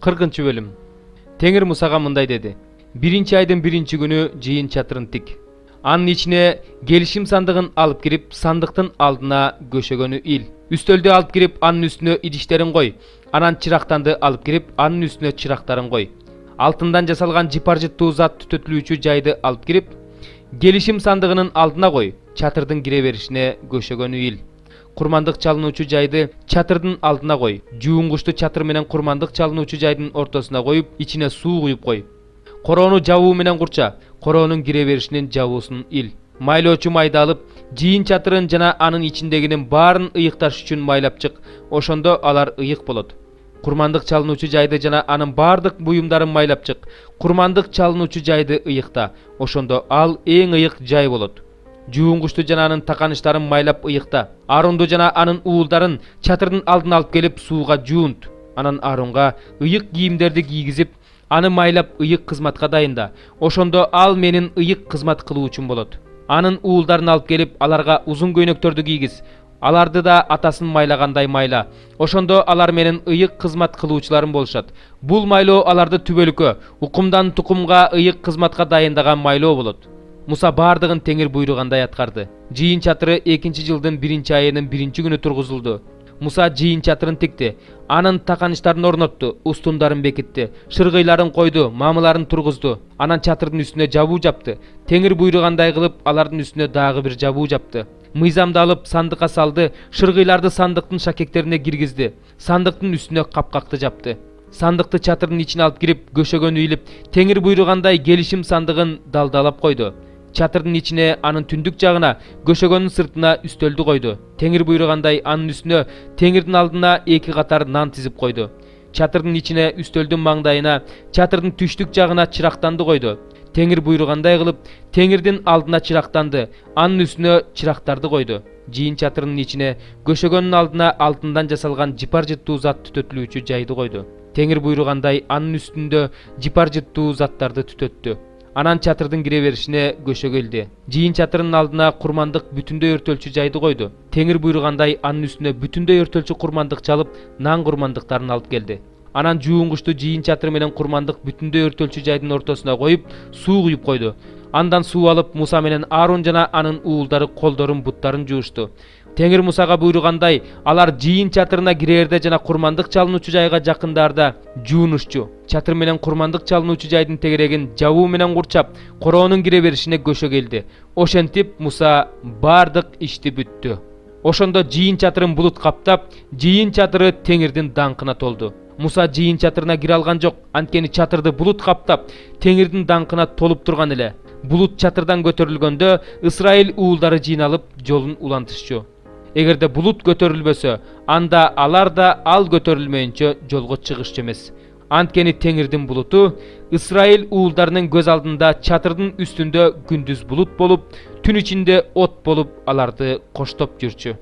40-bölüm. Теңир Мусага мындай деди. Биринчи айдын биринчи күнү жыйын чатырын тик. Анын ичине келишим сандыгын алып кирип, сандыктын алдына көшөгөнү ил. Үстөлдү алып кирип, анын үстүнө идиштерин кой. Анан чырактанды алып кирип, анын үстүнө чырактарын кой. Алтындан жасалган жыпар-жыттуу зат түтөтүлүүчү жайды алып кирип, келишим сандыгынын алдына кой. Чатырдын кире беришине көшөгөнү ил. Курмандык чалынуучу жайды чатырдын алдына кой. Жуунгучту чатыр менен курмандык чалынуучу жайдын ортосуна коюп, ичине суу куюп кой. Короону жабуу менен курча, короонун кире беришинин жабуусун ил. Майлоочу майды алып, жыйын чатырын жана анын ичиндегинин баарын ыйыкташ үчүн майлап чык. Ошондо алар ыйык болот. Курмандык чалынуучу жайды жана анын баардык буюмдарын майлап чык. Курмандык чалынуучу жайды ыйыкта. Ошондо ал эң ыйык жай болот. Жуунгучту жана анын таканыштарын майлап ыйыкта. Аарунду жана анын уулдарын чатырдын алдына алып келип сууга жуунт. Анан Аарунга ыйык кийимдерди кийгизип, аны майлап ыйык кызматка дайында. Ошондо ал менин ыйык кызмат кылуучум болот. Анын уулдарын алып келип, аларга узун көйнөктөрдү кийгиз. Аларды да атасын майлагандай майла. Ошондо алар менин ыйык кызмат кылуучуларым болушат. Бул майлоо аларды түбөлүккө, укумдан тукумга ыйык кызматка дайындаган майлоо болот. Муса бардыгын Теңир буйругандай аткарды. Жыйын чатыры 2-жылдын 1-айынын 1-күнү тургузулду. Муса жыйын чатырын тикти. Анын таканыштарын орнотту, устундарын бекитти, шыргыйларын койду, мамыларын тургузду. Анан чатырдын үстүнө жабуу жапты. Теңир буйругандай кылып, алардын үстүнө дагы бир жабуу жапты. Мыйзамды алып сандыкка салды, шыргыйларды сандыктын шакектерине киргизди. Сандыктын үстүнө капкакты жапты. Сандыкты чатырдын ичине алып кирип, көшөгөнү илип, Теңир буйругандай келишим сандыгын далдалап койду. Чатырдын ичине анын түндүк жагына, көшөгөнүн сыртына үстөлдү койду. Теңир буйругандай анын үстүнө Теңирдин алдына 2 катар нан тизип койду. Чатырдын ичине үстөлдүн маңдайына, чатырдын түштүк жагына чырактанды койду. Теңир буйругандай кылып, Теңирдин алдына чырактанды, анын үстүнө чырактарды койду. Жыйын чатырынын ичине көшөгөнүн алдына алтындан жасалган жыпар-жыттуу зат түтөтүлүүчү жайды койду. Теңир буйругандай анын үстүндө жыпар-жыттуу заттарды түтөттү. Анан чатырдын кире беришине көшөгө илди. Жыйын чатырынын алдына курмандык бүтүндөй өртөлчү жайды койду. Теңир буйругандай анын үстүнө бүтүндөй өртөлчү курмандык чалып, нан курмандыктарын алып келди. Анан жуунгучту жыйын чатыры менен курмандык бүтүндөй өртөлчү жайдын ортосуна коюп, суу куюп койду. Андан суу алып, Муса менен Аарун жана анын уулдары колдорун, буттарын жуушту. Теңир Мусага буйругандай, алар жыйын чатырына кирээрде жана курмандык чалынуучу жайга жакындарда жуунушчу. Чатыр менен курмандык чалынуучу жайдын тегерегин жабуу менен курчап, короонун кире беришине көшө келди. Ошентип Муса бардык ишти бүттү. Ошондо жыйын чатырын булут каптап, жыйын чатыры Теңирдин даңкына толду. Муса жыйын чатырына кире алган жок, анткени чатырды булут каптап, Теңирдин даңкына толуп турган эле. Булут чатырдан көтөрүлгөндө Ысрайыл уулдары жыйналып жолун улантышчу. Эгерде булут көтөрүлбөсө, анда алар да ал көтөрүлмөйүнчө жолго чыгышчу эмес. Анткени Теңирдин булуту Ысрайыл уулдарынын көз алдында чатырдын үстүндө күндүз булут болуп, түн ичинде от болуп аларды коштоп жүрчү.